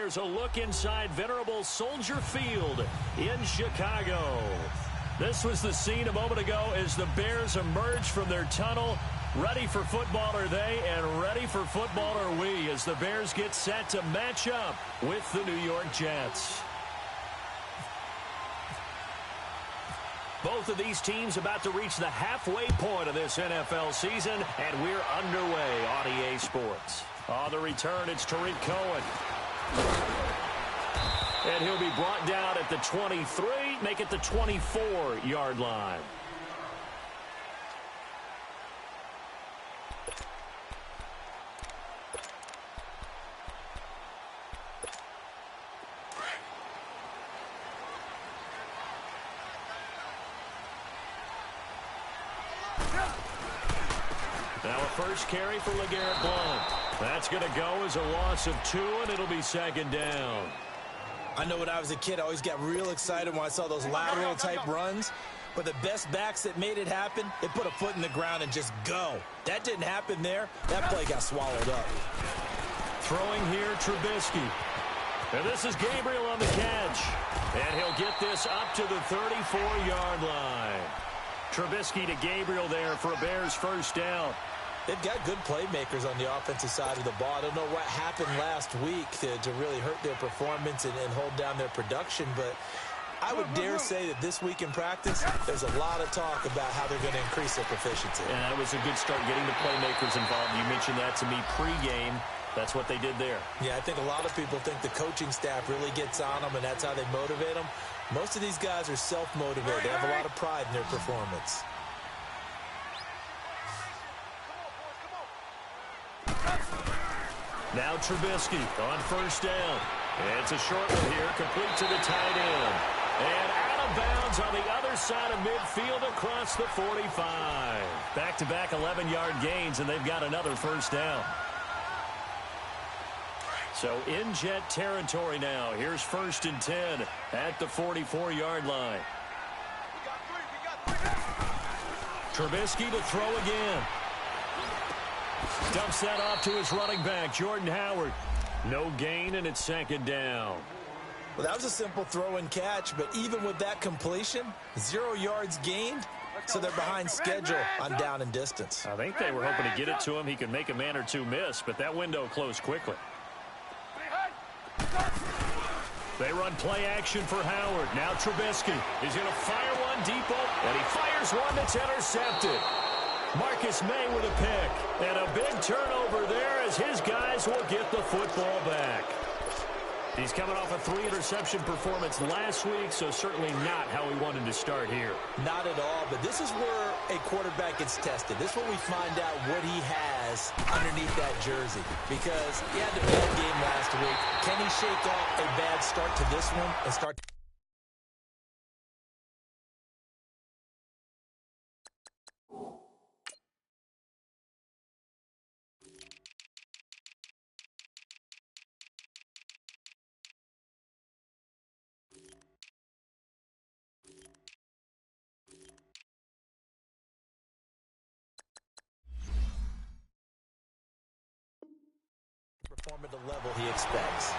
here's a look inside venerable Soldier Field in Chicago. This was the scene a moment ago as the Bears emerged from their tunnel. Ready for football are they, and ready for football are we, as the Bears get set to match up with the New York Jets. Both of these teams about to reach the halfway point of this NFL season, and we're underway on EA Sports. On the return, it's Tariq Cohen. And he'll be brought down at the 23, make it the 24-yard line. Now a first carry for LeGarrette Blount. That's going to go as a loss of 2, and it'll be second down. I know when I was a kid, I always got real excited when I saw those lateral-type runs. But the best backs that made it happen, they put a foot in the ground and just go. That didn't happen there. That play got swallowed up. Throwing here, Trubisky. And this is Gabriel on the catch. And he'll get this up to the 34-yard line. Trubisky to Gabriel there for a Bears first down. They've got good playmakers on the offensive side of the ball. I don't know what happened last week to really hurt their performance and hold down their production, but I would dare say that this week in practice, there's a lot of talk about how they're going to increase their proficiency. And that was a good start getting the playmakers involved. You mentioned that to me pregame. That's what they did there. Yeah, I think a lot of people think the coaching staff really gets on them, and that's how they motivate them. Most of these guys are self-motivated. They have a lot of pride in their performance. Now Trubisky on first down. It's a short one here, complete to the tight end. And out of bounds on the other side of midfield across the 45. Back-to-back 11-yard gains, and they've got another first down. So in Jet territory now. Here's first and 10 at the 44-yard line. Trubisky to throw again. Dumps that off to his running back, Jordan Howard. No gain, and it's second down. Well, that was a simple throw and catch, but even with that completion, 0 yards gained, so they're behind schedule on down and distance. I think they were hoping to get it to him. He could make a man or two miss, but that window closed quickly. They run play action for Howard. Now Trubisky is going to fire one deep, and he fires one that's intercepted. Marcus May with a pick, and a big turnover there as his guys will get the football back. He's coming off a 3-interception performance last week, so certainly not how he wanted to start here. Not at all, but this is where a quarterback gets tested. This is where we find out what he has underneath that jersey, because he had a bad game last week. Can he shake off a bad start to this one and start? Perform at the level he expects.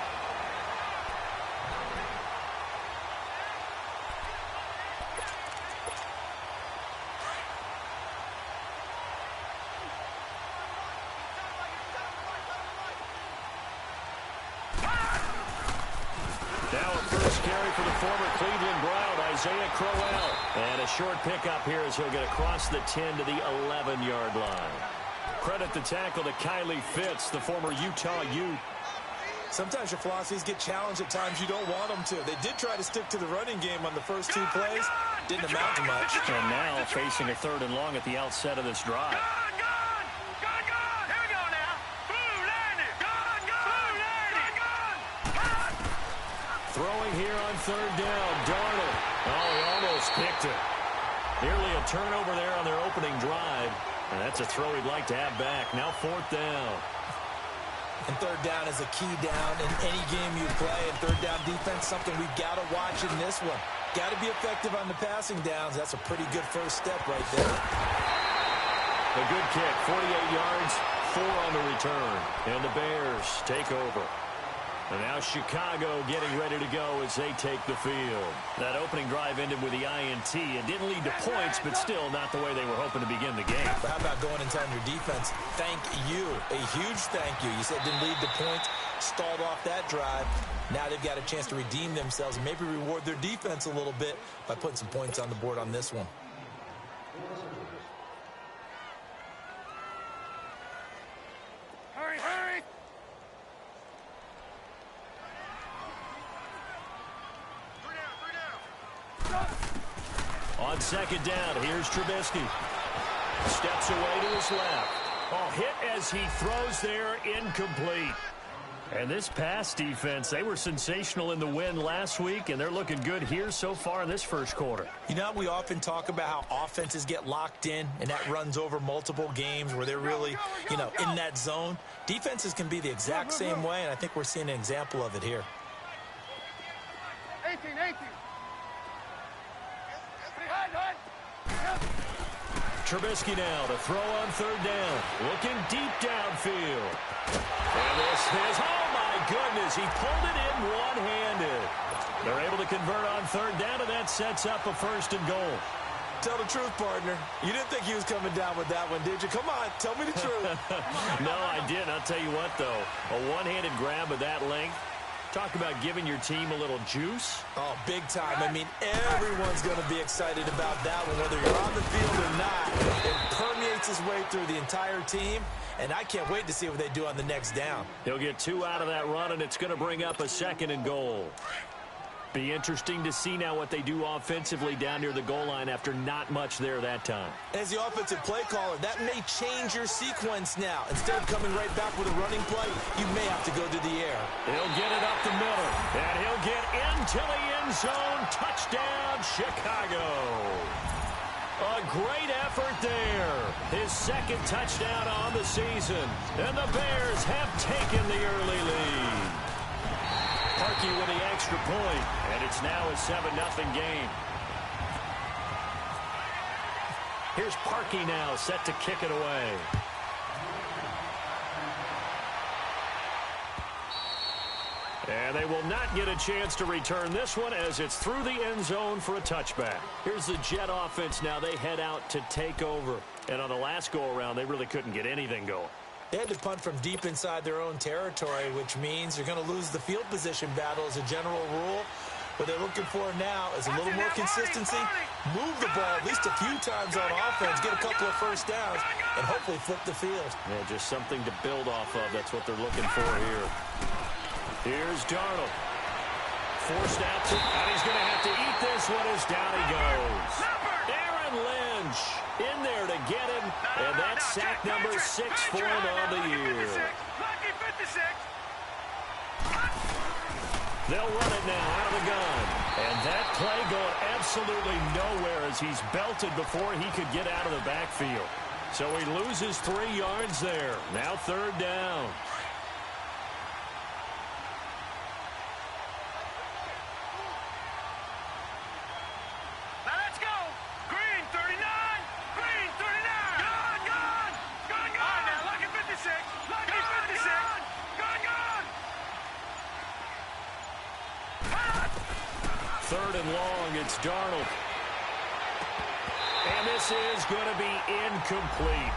Now a first carry for the former Cleveland Brown, Isaiah Crowell. And a short pickup here as he'll get across the 10 to the 11-yard line. Credit the tackle to Kylie Fitz, the former Utah Ute. Sometimes your philosophies get challenged at times you don't want them to. They did try to stick to the running game on the first 2 plays. Didn't amount to much. And now facing a 3rd and long at the outset of this drive. Throwing here on 3rd down, Darnold. Oh, he almost picked it. Nearly a turnover there on their opening drive. And that's a throw he'd like to have back. Now 4th down. And 3rd down is a key down in any game you play. And 3rd down defense, something we've got to watch in this one. Got to be effective on the passing downs. That's a pretty good first step right there. A good kick, 48 yards, 4 on the return. And the Bears take over. And now Chicago getting ready to go as they take the field. That opening drive ended with the INT. It didn't lead to points, but still not the way they were hoping to begin the game. But how about going and telling your defense, thank you, a huge thank you. You said it didn't lead to points, stalled off that drive. Now they've got a chance to redeem themselves and maybe reward their defense a little bit by putting some points on the board on this one. Hurry, hurry! On second down, here's Trubisky. Steps away to his left. Oh, hit as he throws there, incomplete. And this pass defense, they were sensational in the win last week, and they're looking good here so far in this first quarter. You know, we often talk about how offenses get locked in, and that runs over multiple games where they're really, in that zone. Defenses can be the exact same way, and I think we're seeing an example of it here. 18. Trubisky now to throw on third down. Looking deep downfield. And this is, oh my goodness, he pulled it in one-handed. They're able to convert on third down, and that sets up a first and goal. Tell the truth, partner. You didn't think he was coming down with that one, did you? Come on, tell me the truth. No, I didn't. I'll tell you what, though. A one-handed grab of that length. Talk about giving your team a little juice. Oh, big time. I mean, everyone's going to be excited about that one, whether you're on the field or not. It permeates its way through the entire team, and I can't wait to see what they do on the next down. He'll get 2 out of that run, and it's going to bring up a second and goal. Be interesting to see now what they do offensively down near the goal line after not much there that time. As the offensive play caller, that may change your sequence now. Instead of coming right back with a running play, you may have to go to the air. He'll get it up the middle, and he'll get into the end zone. Touchdown, Chicago. A great effort there. His second touchdown on the season, and the Bears have taken the early lead. Parkey with the extra point, and it's now a 7-0 game. Here's Parkey now, set to kick it away. And they will not get a chance to return this one as it's through the end zone for a touchback. Here's the Jet offense now. They head out to take over. And on the last go-around, they really couldn't get anything going. They had to punt from deep inside their own territory, which means you're going to lose the field position battle as a general rule. What they're looking for now is a little more consistency, move the ball at least a few times on offense, get a couple of first downs, and hopefully flip the field. Yeah, just something to build off of. That's what they're looking for here. Here's Darnold. Forced out to, and he's going to have to eat this one as down he goes. Aaron Lynch in there to get him, and that's sack number 6 for him on the year. They'll run it now out of the gun. And that play going absolutely nowhere as he's belted before he could get out of the backfield. So he loses 3 yards there. Now third down. Third and long, it's Darnold. And this is going to be incomplete.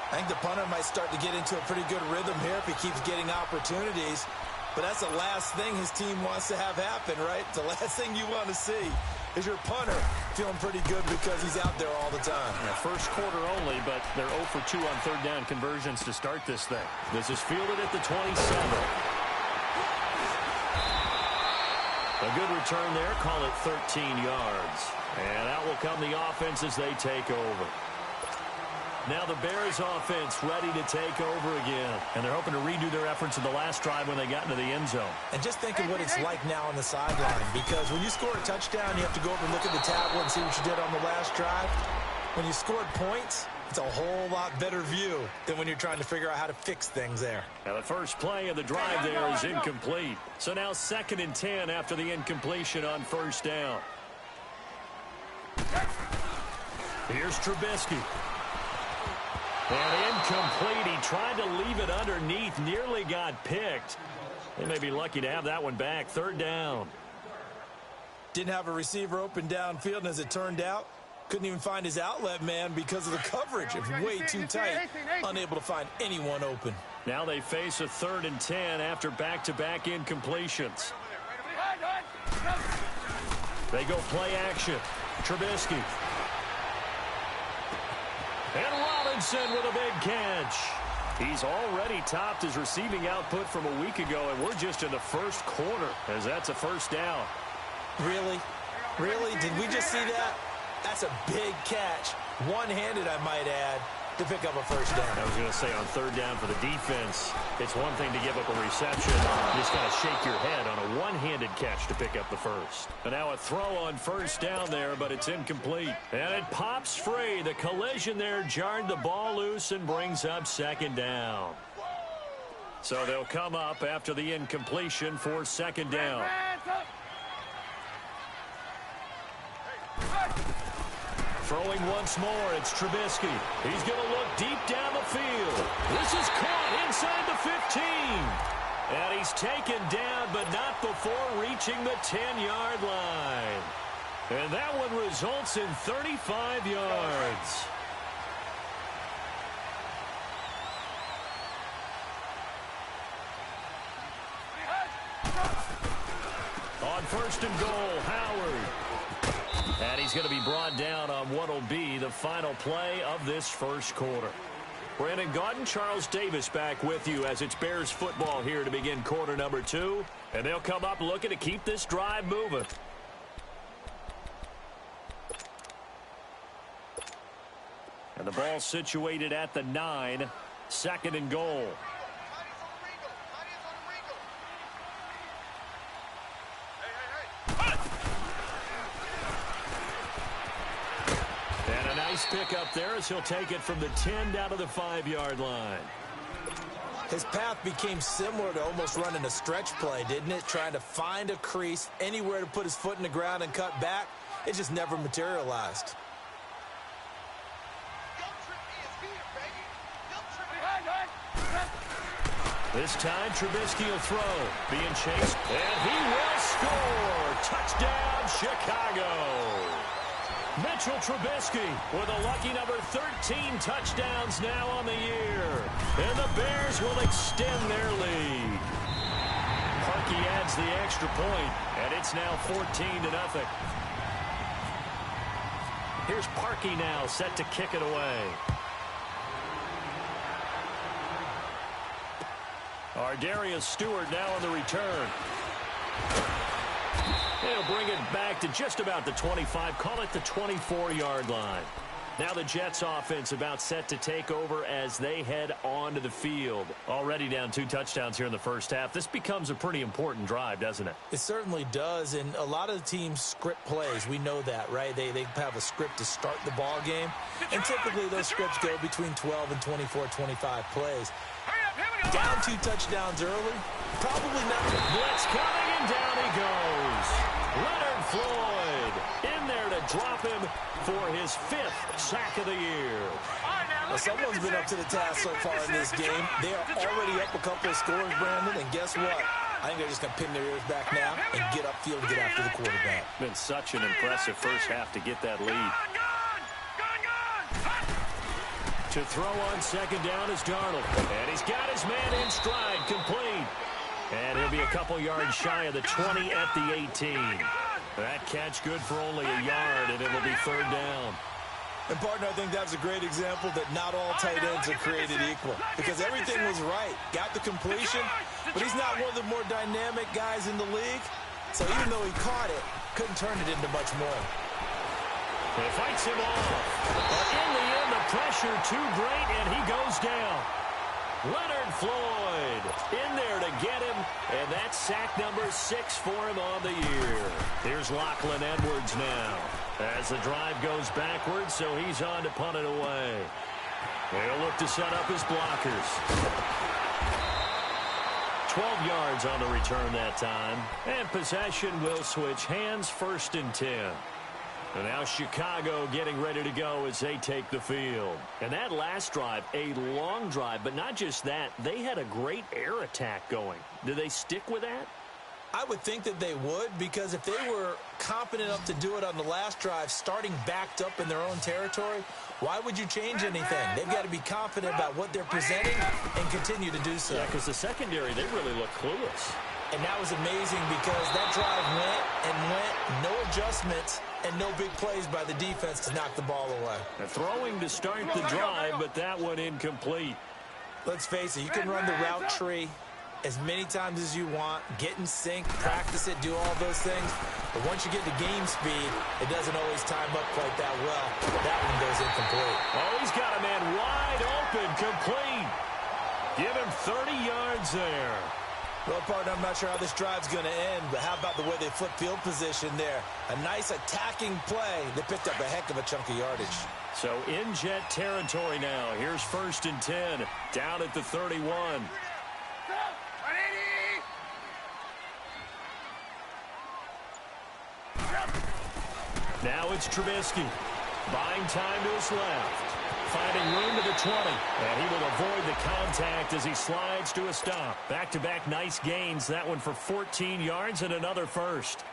I think the punter might start to get into a pretty good rhythm here if he keeps getting opportunities. But that's the last thing his team wants to have happen, right? The last thing you want to see is your punter feeling pretty good because he's out there all the time. Yeah, first quarter only, but they're 0 for 2 on third down conversions to start this thing. This is fielded at the 27. A good return there, call it 13 yards. And out will come the offense as they take over. Now the Bears offense ready to take over again. And they're hoping to redo their efforts in the last drive when they got into the end zone. And just think of what it's like now on the sideline. Because when you score a touchdown, you have to go over and look at the tablet and see what you did on the last drive. When you scored points, it's a whole lot better view than when you're trying to figure out how to fix things there. Now the first play of the drive there is incomplete. So now 2nd and 10 after the incompletion on first down. Here's Trubisky. And incomplete. He tried to leave it underneath. Nearly got picked. They may be lucky to have that one back. Third down. Didn't have a receiver open downfield, and as it turned out, couldn't even find his outlet man because of the coverage. It was way too tight, unable to find anyone open. Now they face a 3rd and 10 after back-to-back incompletions. They go play action. Trubisky. And Robinson with a big catch. He's already topped his receiving output from a week ago, and we're just in the first quarter as that's a first down. Really? Really? Did we just see that? That's a big catch. One-handed, I might add, to pick up a first down. I was going to say on 3rd down for the defense, it's one thing to give up a reception. You just got to shake your head on a one-handed catch to pick up the first. And now a throw on 1st down there, but it's incomplete. And it pops free. The collision there jarred the ball loose and brings up 2nd down. So they'll come up after the incompletion for 2nd down. Throwing once more, it's Trubisky. He's going to look deep down the field. This is caught inside the 15. And he's taken down, but not before reaching the 10-yard line. And that one results in 35 yards. On 1st and goal, Howard. And he's going to be brought down on what will be the final play of this first quarter. Brandon Gaudin, Charles Davis back with you as it's Bears football here to begin quarter number 2. And they'll come up looking to keep this drive moving. And the ball situated at the 9. 2nd and goal. Nice pick up there as he'll take it from the 10 down to the 5-yard line. His path became similar to almost running a stretch play, didn't it? Trying to find a crease, anywhere to put his foot in the ground and cut back. It just never materialized. This time, Trubisky will throw. Being chased, and he will score. Touchdown, Chicago. Mitchell Trubisky with a lucky number 13 touchdowns now on the year. And the Bears will extend their lead. Parkey adds the extra point, and it's now 14-0. Here's Parkey now set to kick it away. Ardarius Stewart now on the return. They'll bring it back to just about the 25, call it the 24-yard line. Now the Jets offense about set to take over as they head onto the field. Already down 2 touchdowns here in the first half. This becomes a pretty important drive, doesn't it? It certainly does, and a lot of the teams script plays. We know that, right? They have a script to start the ball game, and typically those scripts go between 12 and 24, 25 plays. Down 2 touchdowns early, probably not. Blitz coming, and down he goes. Leonard Floyd in there to drop him for his 5th sack of the year. Well, someone's been up to the task so far in this game. They are already up a couple of scores, Brandon, and guess what? I think they're just going to pin their ears back now and get upfield and get after the quarterback. Been such an impressive first half to get that lead. To throw on 2nd down is Darnold. And he's got his man in stride, complete. And he'll be a couple yards shy of the 20 at the 18. That catch good for only a yard, and it'll be 3rd down. And, partner, I think that's a great example that not all tight ends are created equal. Because everything was right. Got the completion, but he's not one of the more dynamic guys in the league. So even though he caught it, couldn't turn it into much more. He fights him off. But in the end, the pressure too great, and he goes down. Leonard Floyd in there to get him, and that's sack number 6 for him on the year. Here's Lachlan Edwards now as the drive goes backwards, so he's on to punt it away. He'll look to set up his blockers. 12 yards on the return that time, and possession will switch hands. 1st and 10. And now Chicago getting ready to go as they take the field. And that last drive, a long drive, but not just that. They had a great air attack going. Do they stick with that? I would think that they would, because if they were confident enough to do it on the last drive, starting backed up in their own territory, why would you change anything? They've got to be confident about what they're presenting and continue to do so. Yeah, because the secondary, they really look clueless. And that was amazing because that drive went, no adjustments, and no big plays by the defense to knock the ball away. Throwing to start the drive, but that one incomplete. Let's face it, you can run the route tree as many times as you want, get in sync, practice it, do all those things. But once you get to game speed, it doesn't always time up quite that well. That one goes incomplete. Oh, he's got a man wide open, complete. Give him 30 yards there. Well, partner, I'm not sure how this drive's going to end, but how about the way they flip field position there? A nice attacking play. They picked up a heck of a chunk of yardage. So in Jet territory now. Here's 1st and 10, down at the 31. Now it's Trubisky. Buying time to his left. Finding room to the 20. And he will avoid the contact as he slides to a stop. Back-to-back nice gains. That one for 14 yards and another first.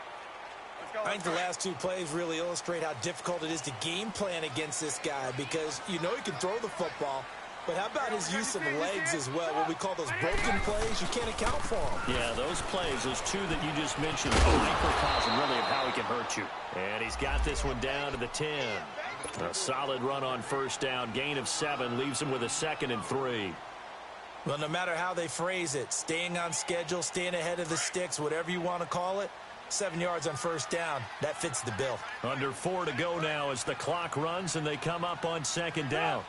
I think the last two plays really illustrate how difficult it is to game plan against this guy, because you know he can throw the football, but how about his use of legs as well? What we call those broken plays, you can't account for them. Yeah, those plays, those two that you just mentioned, a microcosm really of how he can hurt you. And he's got this one down to the 10. A solid run on 1st down. Gain of 7 leaves him with a 2nd and 3. Well, no matter how they phrase it, staying on schedule, staying ahead of the sticks, whatever you want to call it, 7 yards on 1st down, that fits the bill. Under 4 to go now as the clock runs and they come up on 2nd down.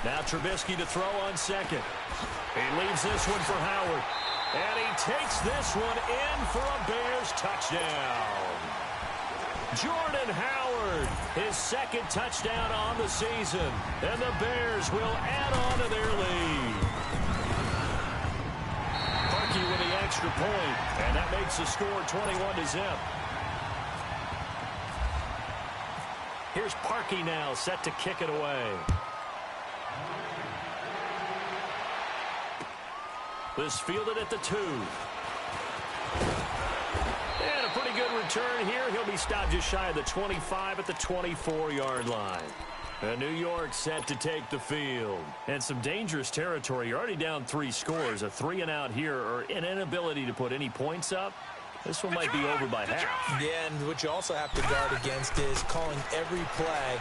Now Trubisky to throw on 2nd. He leaves this one for Howard. And he takes this one in for a Bears touchdown. Jordan Howard, his 2nd touchdown on the season. And the Bears will add on to their lead. Parkey with the extra point. And that makes the score 21-0. Here's Parkey now set to kick it away. This fielded at the 2. And a pretty good return here. He'll be stopped just shy of the 25 at the 24-yard line. And New York set to take the field. And some dangerous territory. You're already down 3 scores. A 3-and-out here, or an inability to put any points up. This one might be over by half. Yeah, and what you also have to guard against is calling every play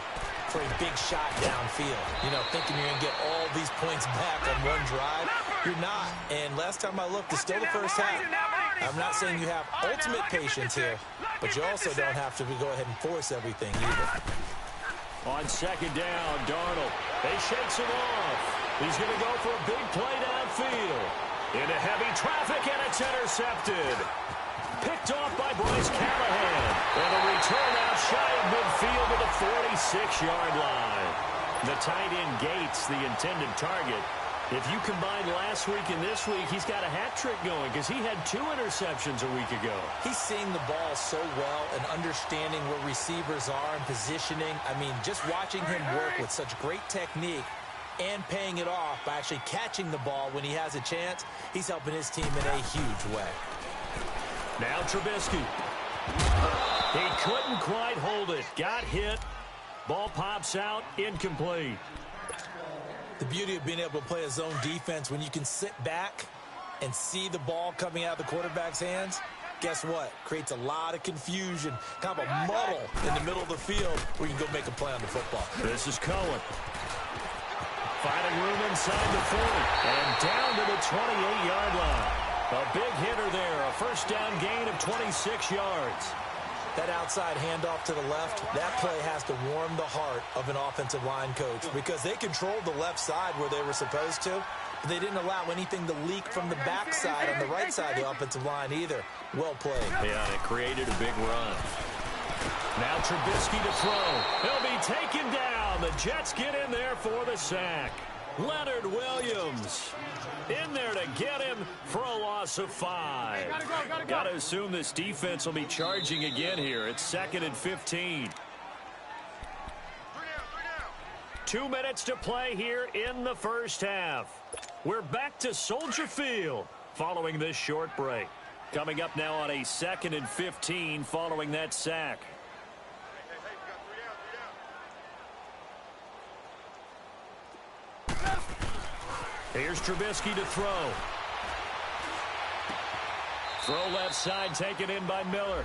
for a big shot downfield. You know, thinking you're going to get all these points back on one drive. You're not. And last time I looked, it's still the first half. I'm not saying you have ultimate patience here, but you also don't have to go ahead and force everything either. On 2nd down, Darnold. They shakes him off. He's going to go for a big play downfield. Into heavy traffic, and it's intercepted. Picked off by Bryce Callahan. And a return out shy of midfield to the 46-yard line. The tight end Gates, the intended target. If you combine last week and this week, he's got a hat trick going because he had 2 interceptions a week ago. He's seeing the ball so well and understanding where receivers are and positioning. I mean, just watching him work with such great technique and paying it off by actually catching the ball when he has a chance, he's helping his team in a huge way. Now Trubisky. He couldn't quite hold it. Got hit. Ball pops out. Incomplete. The beauty of being able to play a zone defense when you can sit back and see the ball coming out of the quarterback's hands, guess what? Creates a lot of confusion, kind of a muddle in the middle of the field where you can go make a play on the football. This is Cohen. Finding room inside the 40 and down to the 28-yard line. A big hitter there, a 1st down gain of 26 yards. That outside handoff to the left, that play has to warm the heart of an offensive line coach because they controlled the left side where they were supposed to, but they didn't allow anything to leak from the backside on the right side of the offensive line either. Well played. Yeah, it created a big run. Now Trubisky to throw. He'll be taken down. The Jets get in there for the sack. Leonard Williams in there to get him for a loss loss of 5. Got to assume this defense will be charging again here. It's 2nd and 15. 2 minutes to play here in the first half. We're back to Soldier Field following this short break. Coming up now on a 2nd and 15 following that sack. Here's Trubisky to throw. Throw left side, taken in by Miller.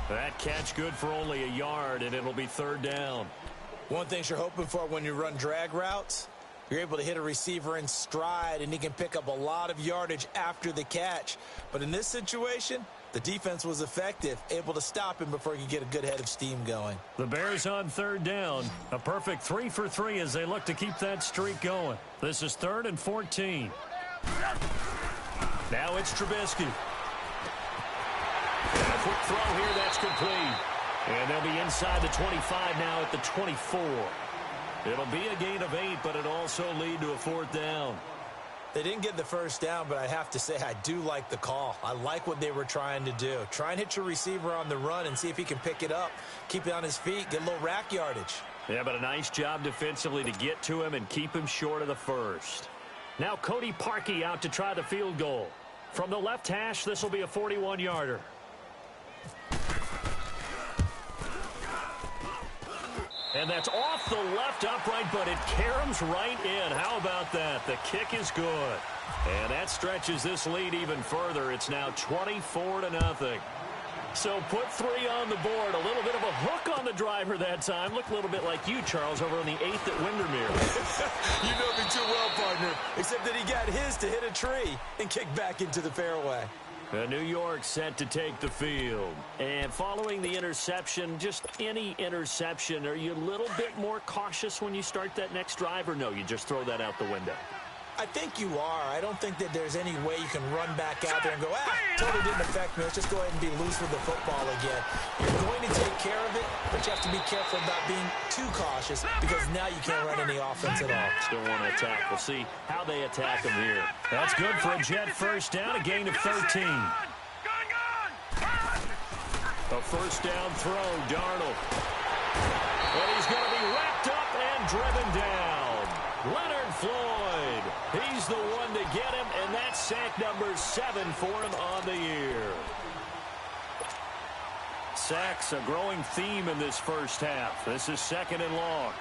That catch good for only a yard, and it'll be 3rd down. One thing you're hoping for when you run drag routes, you're able to hit a receiver in stride, and he can pick up a lot of yardage after the catch. But in this situation, the defense was effective, able to stop him before he could get a good head of steam going. The Bears on 3rd down. A perfect 3 for 3 as they look to keep that streak going. This is 3rd and 14. Now it's Trubisky. And a quick throw here, that's complete. And they'll be inside the 25 now at the 24. It'll be a gain of 8, but it'll also lead to a 4th down. They didn't get the first down, but I have to say I do like the call. I like what they were trying to do. Try and hit your receiver on the run and see if he can pick it up, keep it on his feet, get a little rack yardage. Yeah, but a nice job defensively to get to him and keep him short of the first. Now Cody Parkey out to try the field goal. From the left hash, this will be a 41-yarder. And that's off the left upright, but it caroms right in. How about that? The kick is good. And that stretches this lead even further. It's now 24-0. So put 3 on the board. A little bit of a hook on the driver that time. Looked a little bit like you, Charles, over on the 8th at Windermere. You know me too well, partner. Except that he got his to hit a tree and kick back into the fairway. New York set to take the field. And following the interception, just any interception, are you a little bit more cautious when you start that next drive, or no, you just throw that out the window? I think you are. I don't think that there's any way you can run back out there and go, totally didn't affect me. Let's just go ahead and be loose with the football again. You're going to take care of it, but you have to be careful about being too cautious because now you can't run any offense at all. Still want to attack. We'll see how they attack him here. That's good for a Jet first down, a gain of 13. A first down throw, Darnold. And he's going to be wrapped up and driven down. Leonard Floyd. He's the one to get him, and that's sack number 7 for him on the year. Sacks, a growing theme in this first half. This is 2nd and long.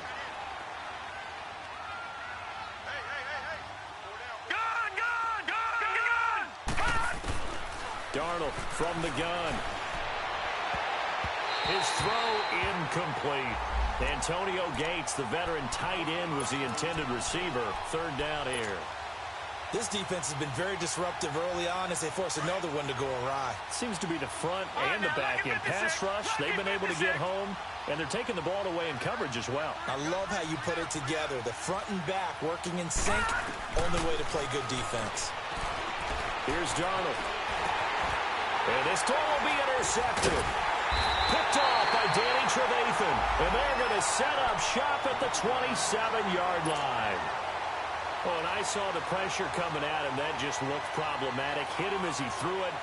Darnold from the gun. His throw incomplete. Antonio Gates, the veteran tight end, was the intended receiver. 3rd down here. This defense has been very disruptive early on as they force another one to go awry. Seems to be the front and the back end. Pass rush, they've been able to get home, and they're taking the ball away in coverage as well. I love how you put it together. The front and back working in sync. Only way to play good defense. Here's Darnold. And this throw will be intercepted. Picked off by Danny Trevathan. And they're going to set up shop at the 27-yard line. Oh, and I saw the pressure coming at him. That just looked problematic. Hit him as he threw it,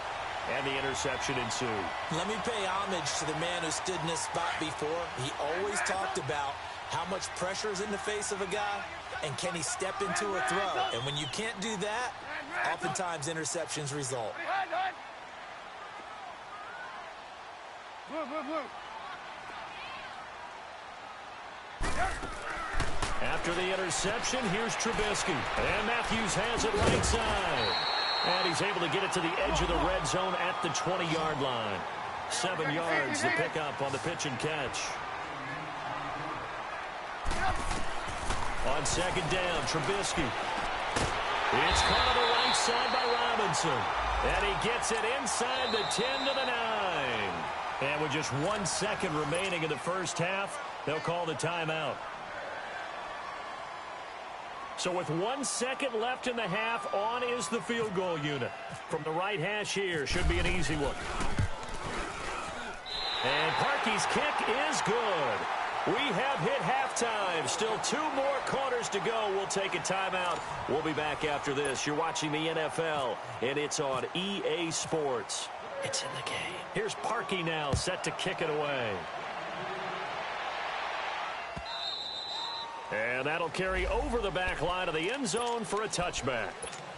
and the interception ensued. Let me pay homage to the man who stood in this spot before. He always talked about how much pressure is in the face of a guy, and can he step into a throw. And when you can't do that, oftentimes interceptions result. After the interception, here's Trubisky. And Matthews has it right side. And he's able to get it to the edge of the red zone at the 20-yard line. 7 yards to pick up on the pitch and catch. On 2nd down, Trubisky. It's caught on the right side by Robinson. And he gets it inside the 10 to the 9. And with just 1 second remaining in the first half, they'll call the timeout. So with 1 second left in the half, on is the field goal unit. From the right hash here, should be an easy one. And Parkey's kick is good. We have hit halftime. Still 2 more quarters to go. We'll take a timeout. We'll be back after this. You're watching the NFL, and it's on EA Sports. It's in the game. Here's Parkey now, set to kick it away. And that'll carry over the back line of the end zone for a touchback.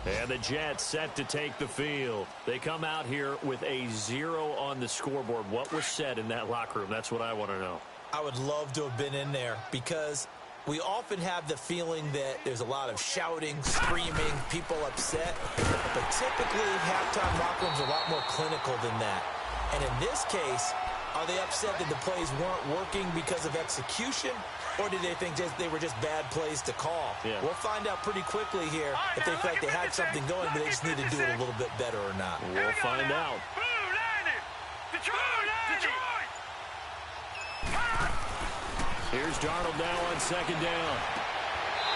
And the Jets set to take the field. They come out here with a 0 on the scoreboard. What was said in that locker room? That's what I want to know. I would love to have been in there because we often have the feeling that there's a lot of shouting, screaming, people upset. But typically, halftime locker rooms are a lot more clinical than that. And in this case, are they upset that the plays weren't working because of execution? Or did they think they were just bad plays to call? Yeah. We'll find out pretty quickly here if they feel like they had something going, but they just need to do it a little bit better or not. We'll find out. Here's Darnold now on second down.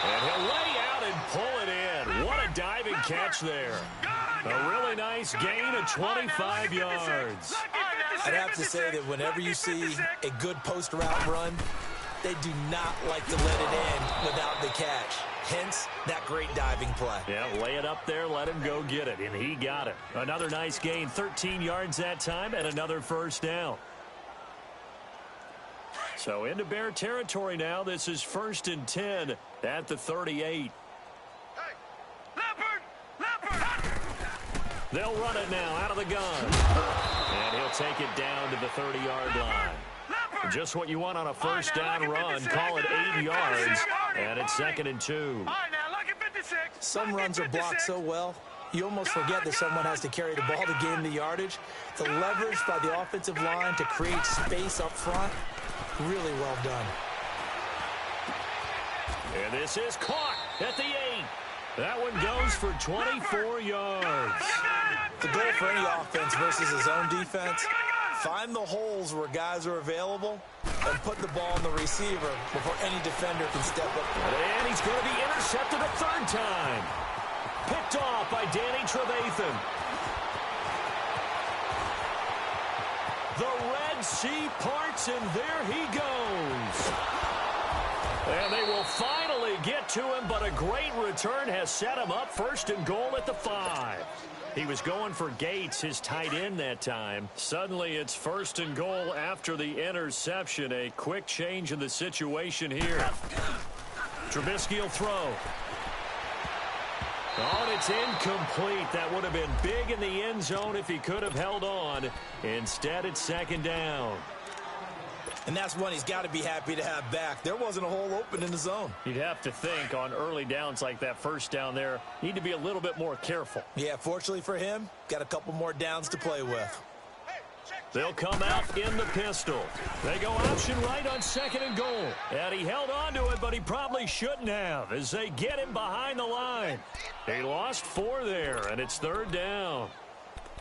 And he'll lay out and pull it in. What a diving catch there. A really nice gain of 25 yards. I'd have to say that whenever you see a good post route run, they do not like to let it end without the catch. Hence, that great diving play. Yeah, lay it up there, let him go get it, and he got it. Another nice gain, 13 yards that time, and another first down. So into Bear territory now. This is 1st and 10 at the 38. Hey, Leopard! They'll run it now out of the gun. And he'll take it down to the 30-yard line. Just what you want on a first down run. Call it 8 yards, and it's 2nd and 2. Some runs are blocked so well, you almost forget that someone has to carry the ball to gain the yardage. The leverage by the offensive line to create space up front, really well done. And this is caught at the 8. That one goes for 24 yards. The goal for any offense versus his own defense, find the holes where guys are available and put the ball on the receiver before any defender can step up. And he's going to be intercepted a 3rd time. Picked off by Danny Trevathan. The Red Sea parts, and there he goes. And they will finally get to him, but a great return has set him up 1st and goal at the 5. He was going for Gates, his tight end that time. Suddenly it's 1st and goal after the interception. A quick change in the situation here. Trubisky will throw. Oh, and it's incomplete. That would have been big in the end zone if he could have held on. Instead, it's 2nd down. And that's one he's got to be happy to have back. There wasn't a hole open in the zone. You'd have to think on early downs like that first down there, need to be a little bit more careful. Yeah, fortunately for him, got a couple more downs to play with. They'll come out in the pistol. They go option right on 2nd and goal. And he held on to it, but he probably shouldn't have as they get him behind the line. He lost 4 there, and it's 3rd down.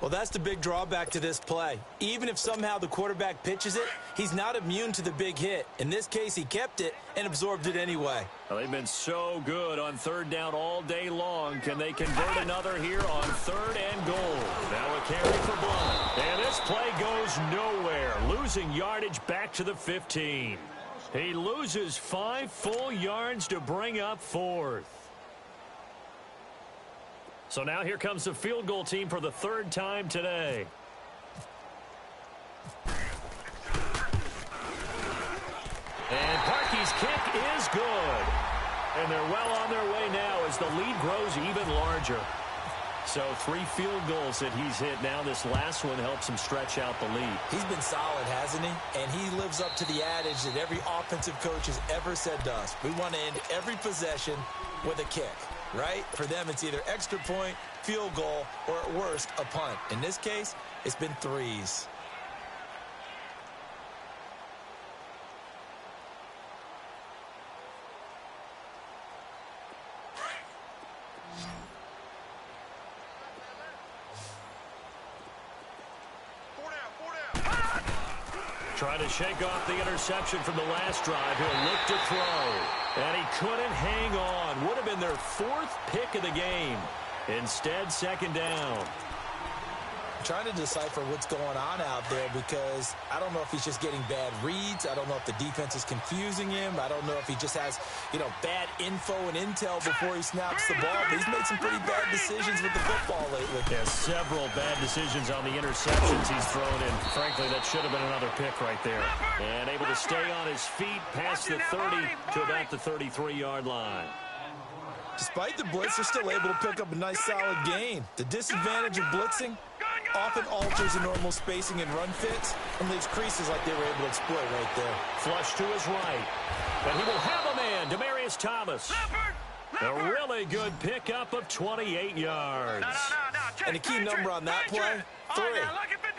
Well, that's the big drawback to this play. Even if somehow the quarterback pitches it, he's not immune to the big hit. In this case, he kept it and absorbed it anyway. Well, they've been so good on 3rd down all day long. Can they convert another here on 3rd and goal? Now a carry for Blount. And this play goes nowhere. Losing yardage back to the 15. He loses 5 full yards to bring up 4th. So now here comes the field goal team for the 3rd time today. And Parkey's kick is good. And they're well on their way now as the lead grows even larger. So 3 field goals that he's hit now. This last one helps him stretch out the lead. He's been solid, hasn't he? And he lives up to the adage that every offensive coach has ever said to us. We want to end every possession with a kick. Right? For them, it's either extra point, field goal, or at worst, a punt. In this case, it's been 3s. Trying to shake off the interception from the last drive. He'll look to throw. And he couldn't hang on. Would have been their 4th pick of the game. Instead, 2nd down. trying to decipher what's going on out there because I don't know if he's just getting bad reads. I don't know if the defense is confusing him. I don't know if he just has, bad info and intel before he snaps the ball. But he's made some pretty bad decisions with the football lately. Yeah, several bad decisions on the interceptions he's thrown in. Frankly, that should have been another pick right there. And able to stay on his feet past the 30 to about the 33-yard line. Despite the blitz, they're still able to pick up a nice solid gain. The disadvantage of blitzing often alters the normal spacing and run fits and leaves creases like they were able to exploit right there. Flush to his right. And he will have a man, Demaryius Thomas. A really good pickup of 28 yards. And the key number on that play, 3.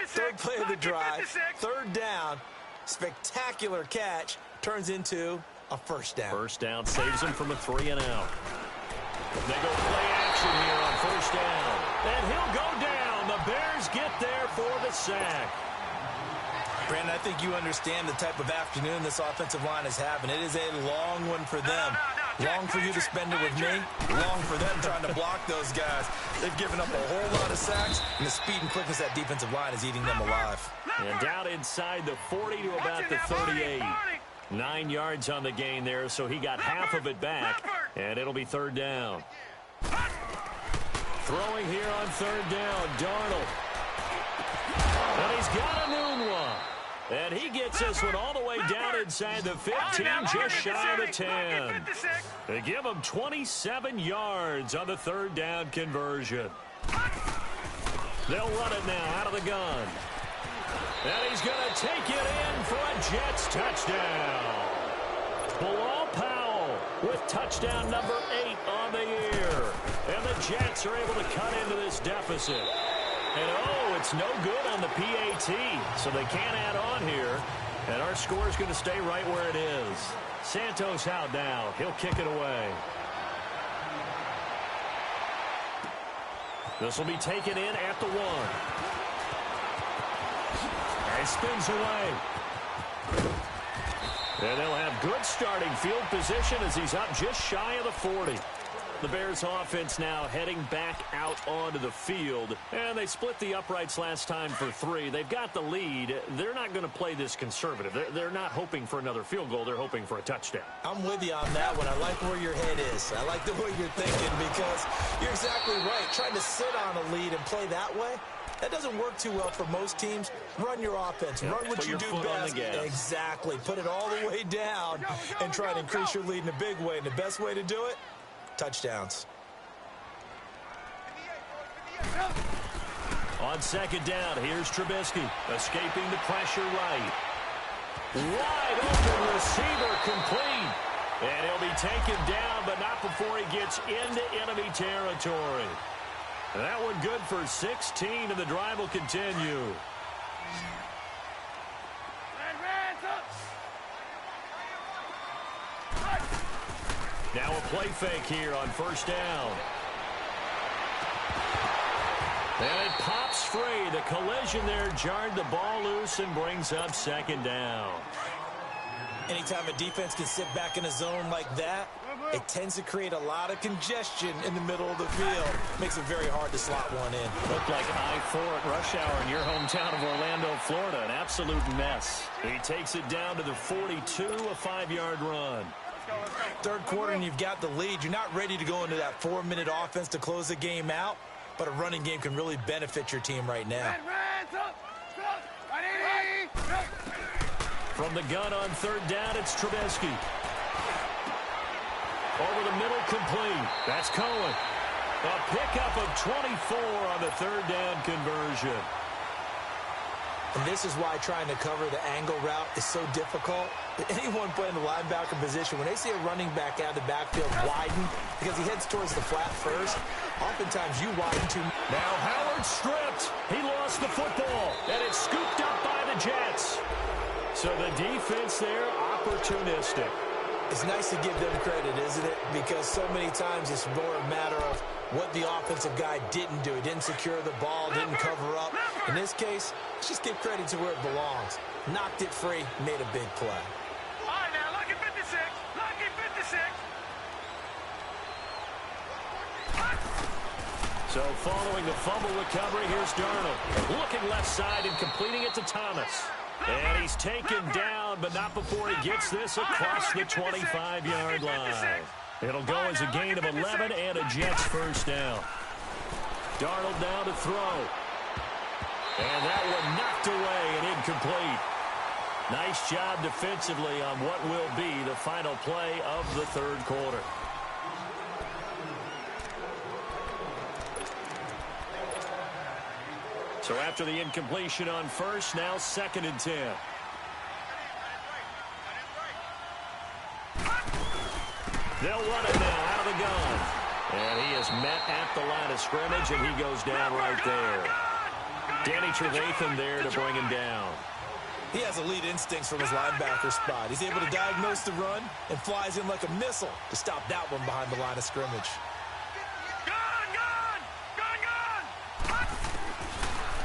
Third play of the drive, third down, spectacular catch, turns into a first down. First down saves him from a 3-and-out. They go play action here on first down. And he'll go down. The Bears get there for the sack. Brandon, I think you understand the type of afternoon this offensive line is having. It is a long one for them. Long for you to spend it with me. Long for them trying to block those guys. They've given up a whole lot of sacks, and the speed and quickness of that defensive line is eating them alive. And down inside the 40 to about the 38. 9 yards on the gain there, so he got half of it back, and it'll be third down. Throwing here on third down, Darnold. And he's got a noon one. And he gets this one all the way down inside the 15, just shy of the 10. They give him 27 yards on the third down conversion. They'll run it now out of the gun. And he's going to take it in for a Jets touchdown. Bilal Powell with touchdown number 8 on the year. And the Jets are able to cut into this deficit. And, it's no good on the PAT, so they can't add on here. And our score is going to stay right where it is. Santos out now. He'll kick it away. This will be taken in at the 1. And spins away. And they'll have good starting field position as he's up just shy of the 40. The Bears offense now heading back out onto the field. And they split the uprights last time for 3. They've got the lead. They're not going to play this conservative. They're not hoping for another field goal. They're hoping for a touchdown. I'm with you on that one. I like where your head is. I like the way you're thinking because you're exactly right. Trying to sit on a lead and play that way, that doesn't work too well for most teams. Run your offense. Yep, run what you do best. Exactly. Put it all the way down and try to increase your lead in a big way. And the best way to do it, touchdowns. On second down, here's Trubisky escaping the pressure right. Wide open receiver complete. And he'll be taken down, but not before he gets into enemy territory. And that one good for 16, and the drive will continue. Now a play fake here on first down. And it pops free. The collision there jarred the ball loose and brings up second down. Anytime a defense can sit back in a zone like that, it tends to create a lot of congestion in the middle of the field. Makes it very hard to slot one in. Looked like I-4 at rush hour in your hometown of Orlando, Florida. An absolute mess. He takes it down to the 42, a 5-yard run. Third quarter and you've got the lead. You're not ready to go into that 4-minute offense to close the game out, but a running game can really benefit your team right now. From the gun on third down, it's Trubisky. Over the middle, complete. That's Cohen. A pickup of 24 on the third down conversion. And this is why trying to cover the angle route is so difficult. Anyone playing the linebacker position, when they see a running back out of the backfield widen because he heads towards the flat first, oftentimes you widen too much. Now Howard stripped. He lost the football, and it's scooped up by the Jets. So the defense there, opportunistic. It's nice to give them credit, isn't it? Because so many times it's more a matter of what the offensive guy didn't do. He didn't secure the ball, didn't cover up. In this case, let's just give credit to where it belongs. Knocked it free, made a big play. All right, now, lucky 56. Lucky 56. So following the fumble recovery, here's Darnold. Looking left side and completing it to Thomas. And he's taken down, but not before he gets this across the 25-yard line. It'll go as a gain of 11 and a Jets first down. Darnold now to throw. And that one knocked away and incomplete. Nice job defensively on what will be the final play of the third quarter. So after the incompletion on first, now 2nd and 10. They'll run it now out of the gun. And he is met at the line of scrimmage, and he goes down right there. Danny Trevathan there to bring him down. He has elite instincts from his linebacker spot. He's able to diagnose the run and flies in like a missile to stop that one behind the line of scrimmage.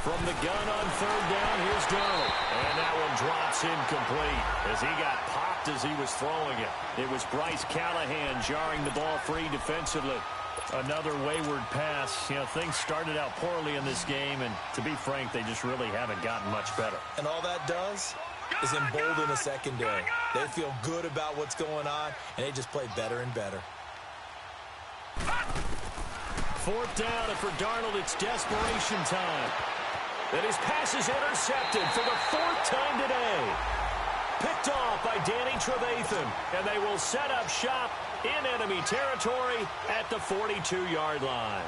From the gun on 3rd down, here's Darnold. And that one drops incomplete as he got popped as he was throwing it. It was Bryce Callahan jarring the ball free defensively. Another wayward pass. You know, things started out poorly in this game, and to be frank, they just really haven't gotten much better. And all that does is embolden the secondary. They feel good about what's going on, and they just play better and better. 4th down, and for Darnold, it's desperation time. And his pass is intercepted for the 4th time today. Picked off by Danny Trevathan. And they will set up shop in enemy territory at the 42-yard line.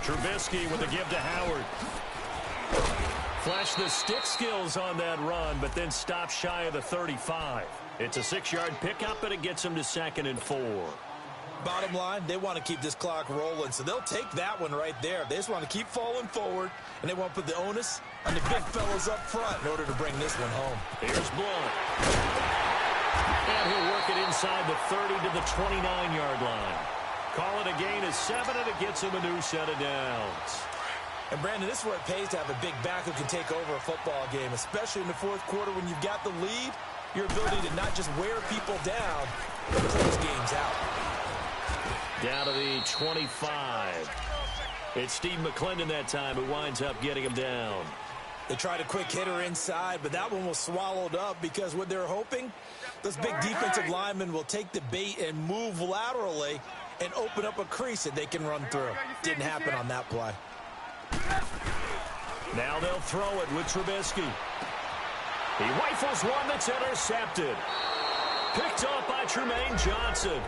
Trubisky with a give to Howard. Flash the stick skills on that run, but then stop shy of the 35. It's a 6-yard pickup, and it gets him to 2nd and 4. Bottom line, they want to keep this clock rolling, so they'll take that one right there. They just want to keep falling forward, and they want to put the onus on the big fellas up front in order to bring this one home. Here's Blount. And he'll work it inside the 30 to the 29-yard line. Call it a gain of 7, and it gets him a new set of downs. And, Brandon, this is where it pays to have a big back who can take over a football game, especially in the 4th quarter when you've got the lead. Your ability to not just wear people down, but close games out. Down to the 25. It's Steve McClendon that time who winds up getting him down. They tried a quick hitter inside, but that one was swallowed up because what they're hoping, those big defensive linemen will take the bait and move laterally and open up a crease that they can run through. Didn't happen on that play. Now they'll throw it with Trubisky. He rifles one that's intercepted. Picked off by Trumaine Johnson.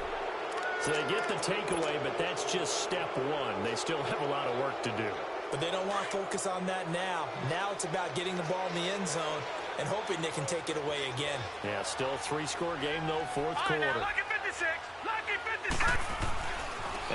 So they get the takeaway, but that's just step one. They still have a lot of work to do. But they don't want to focus on that now. Now it's about getting the ball in the end zone and hoping they can take it away again. Yeah, still a 3-score game, though, 4th quarter. Lucky 56. Lucky 56.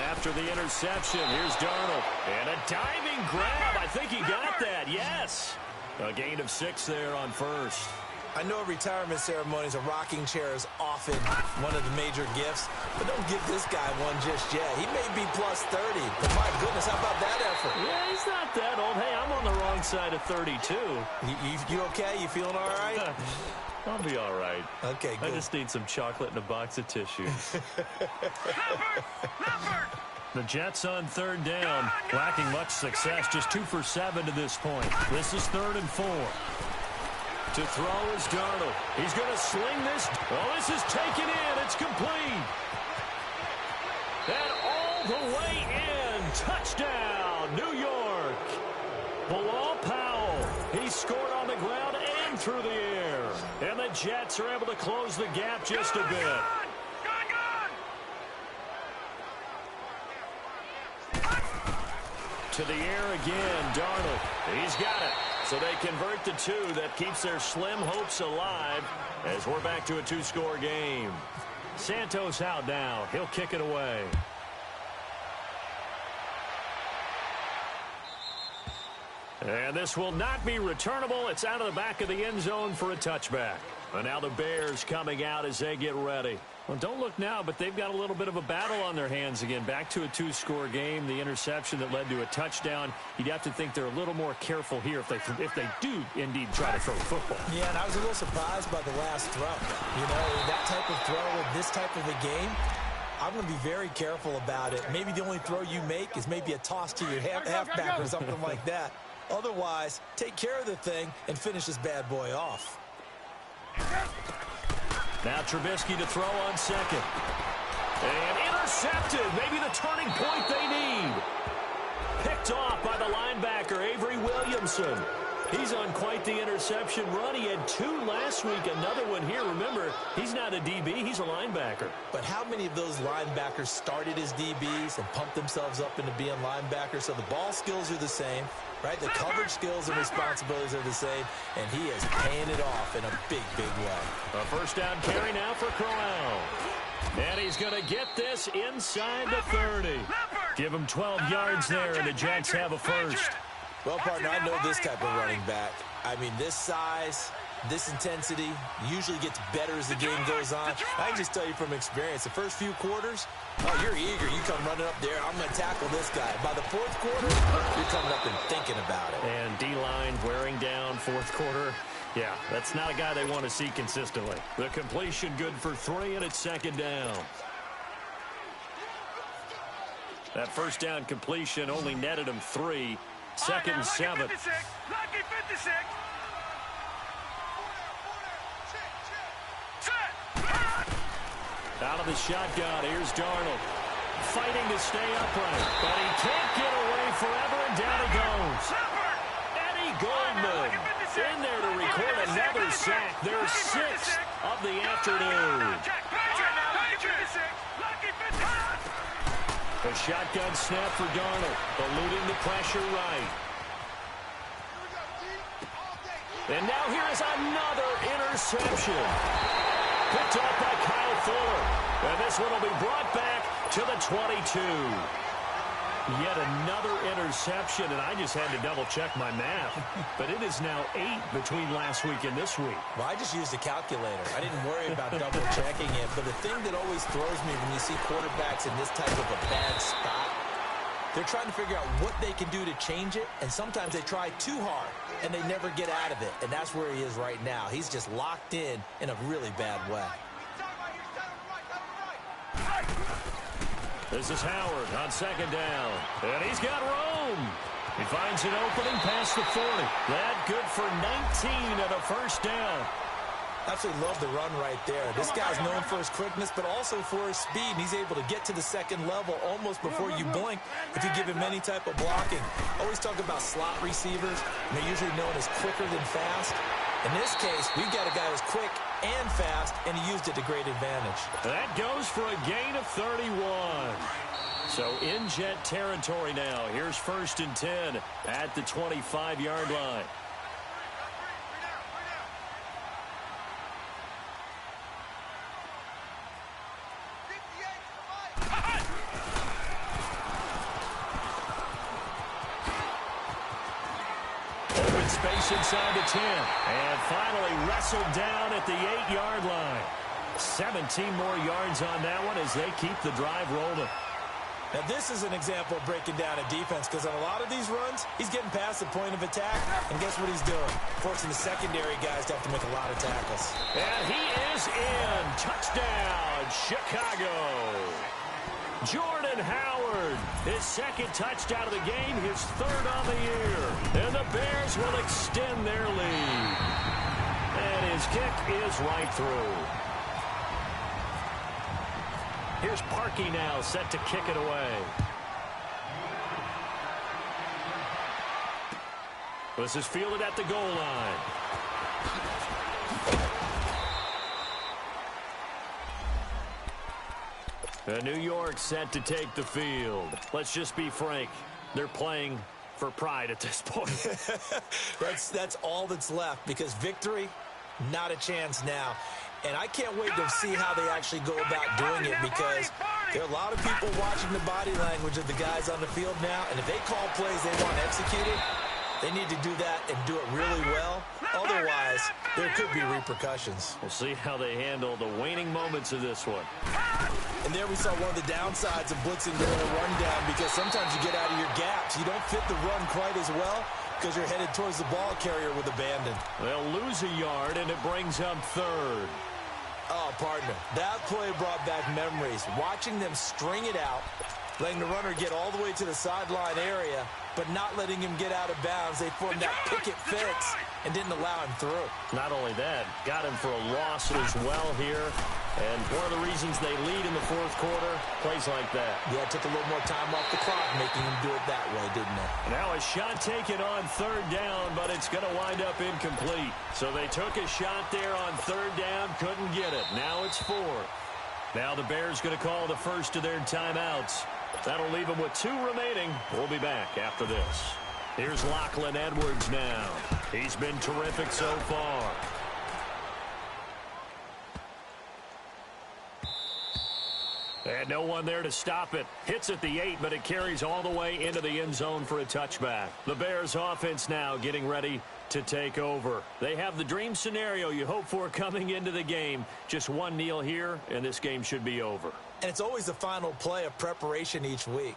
After the interception, here's Darnold. And a diving grab. I think he got that. Yes. A gain of 6 there on first. I know retirement ceremonies, a rocking chair is often one of the major gifts, but don't give this guy one just yet. He may be plus 30, but my goodness, how about that effort? Yeah, he's not that old. Hey, I'm on the wrong side of 32. You okay? You feeling all right? I'll be all right. Okay, good. I just need some chocolate and a box of tissues. The Jets on 3rd down, lacking much success, just 2 for 7 to this point. This is 3rd and 4. To throw is Darnold. He's going to sling this. Oh, this is taken in. It's complete. And all the way in. Touchdown, New York. Bilal Powell. He scored on the ground and through the air. And the Jets are able to close the gap just a bit. To the air again, Darnold. He's got it. So they convert to 2. That keeps their slim hopes alive as we're back to a 2-score game. Santos out now. He'll kick it away. And this will not be returnable. It's out of the back of the end zone for a touchback. And now the Bears coming out as they get ready. Well, don't look now, but they've got a little bit of a battle on their hands again. Back to a two-score game. The interception that led to a touchdown. You'd have to think they're a little more careful here if they do indeed try to throw the football. Yeah, and I was a little surprised by the last throw. You know, that type of throw in this type of a game, I'm going to be very careful about it. Maybe the only throw you make is maybe a toss to your halfback or something like that. Otherwise, take care of the thing and finish this bad boy off. Now Trubisky to throw on second. And intercepted. Maybe the turning point they need. Picked off by the linebacker, Avery Williamson. He's on quite the interception run. He had 2 last week, another one here. Remember, he's not a DB, he's a linebacker. But how many of those linebackers started as DBs and pumped themselves up into being linebackers? So the ball skills are the same, right? The coverage skills and responsibilities are the same, and he is paying it off in a big, big way. A first down carry now for Corral. And he's going to get this inside the 30. Give him 12 yards there, and the Jets have a first. Well, partner, I know this type of running back. I mean, this size, this intensity usually gets better as the game goes on. I can just tell you from experience, the first few quarters, oh, you're eager. You come running up there, I'm going to tackle this guy. By the fourth quarter, you're coming up and thinking about it. And D-line wearing down fourth quarter. Yeah, that's not a guy they want to see consistently. The completion good for 3, and it's second down. That first down completion only netted him 3. Second and 7. Lucky 56. Out of the shotgun, here's Darnold. Fighting to stay upright, but he can't get away forever, and down he goes. Eddie Goldman in there to record another sack. Their 6th of the afternoon. A shotgun snap for Darnold, eluding the pressure right. And now here is another interception. Picked off by Kyle Fuller. And this one will be brought back to the 22. Yet another interception, and I just had to double-check my math. But it is now 8 between last week and this week. Well, I just used a calculator. I didn't worry about double-checking it. But the thing that always throws me when you see quarterbacks in this type of a bad spot, they're trying to figure out what they can do to change it, and sometimes they try too hard, and they never get out of it. And that's where he is right now. He's just locked in a really bad way. This is Howard on second down. And he's got Rome. He finds an opening past the 40. That good for 19 and a first down. Absolutely love the run right there. This guy's known for his quickness, but also for his speed. He's able to get to the second level almost before you blink if you give him any type of blocking. Always talk about slot receivers, and they're usually known as quicker than fast. In this case, we've got a guy who's quick and fast, and he used it to great advantage. That goes for a gain of 31. So in Jet territory now. Here's first and 10 at the 25-yard line. Open space inside the 10. And finally wrestled down at the 8-yard line. 17 more yards on that one as they keep the drive rolling. Now, this is an example of breaking down a defense because on a lot of these runs, he's getting past the point of attack, and guess what he's doing? Forcing the secondary guys to have to make a lot of tackles. And he is in. Touchdown, Chicago. Jordan Howard, his second touchdown of the game, his third on the year. And the Bears will extend their lead. And his kick is right through. Here's Parkey now, set to kick it away. This is fielded at the goal line. And New York set to take the field. Let's just be frank. They're playing for pride at this point. That's all that's left because victory, not a chance now. And I can't wait to see how they actually go about doing it because there are a lot of people watching the body language of the guys on the field now. And if they call plays they want executed, They need to do that and do it really well. Otherwise, there could be repercussions. We'll see how they handle the waning moments of this one. And there we saw one of the downsides of blitzing during a rundown, because sometimes you get out of your gaps. You don't fit the run quite as well because you're headed towards the ball carrier with abandon. They'll lose a yard, and it brings up third. Oh, partner, that play brought back memories. Watching them string it out, letting the runner get all the way to the sideline area, but not letting him get out of bounds. They formed that picket fence and didn't allow him through. Not only that, got him for a loss as well here. And one of the reasons they lead in the fourth quarter, plays like that. Yeah, it took a little more time off the clock, making him do it that way, didn't it? Now a shot taken on third down, but it's going to wind up incomplete. So they took a shot there on third down, couldn't get it. Now it's fourth. Now the Bears going to call the first of their timeouts. That'll leave them with 2 remaining. We'll be back after this. Here's Lachlan Edwards now. He's been terrific so far. And no one there to stop it. Hits at the 8, but it carries all the way into the end zone for a touchback. The Bears offense now getting ready to take over. They have the dream scenario you hope for coming into the game. Just one kneel here, and this game should be over. And it's always the final play of preparation each week.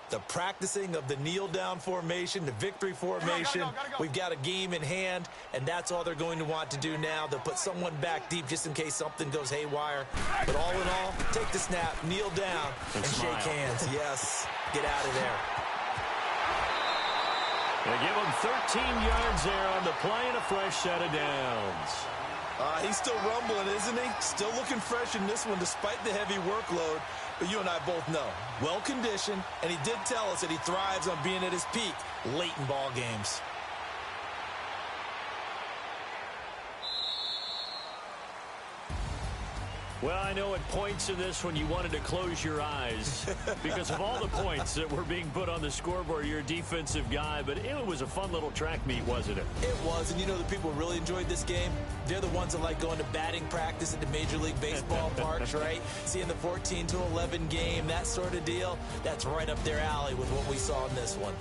The practicing of the kneel-down formation, the victory formation. Gotta go. We've got a game in hand, and that's all they're going to want to do now. They'll put someone back deep just in case something goes haywire. But all in all, take the snap, kneel down, and shake hands. Yes, get out of there. They give him 13 yards there on the play and a fresh set of downs. He's still rumbling, isn't he? Still looking fresh in this one despite the heavy workload. But you and I both know, well-conditioned, and he did tell us that he thrives on being at his peak late in ball games. Well, I know at points in this one you wanted to close your eyes because of all the points that were being put on the scoreboard. You're a defensive guy, but it was a fun little track meet, wasn't it? It was, and you know the people who really enjoyed this game? They're the ones that like going to batting practice at the Major League Baseball parks, right? Seeing the 14-11 game, that sort of deal, that's right up their alley with what we saw in this one.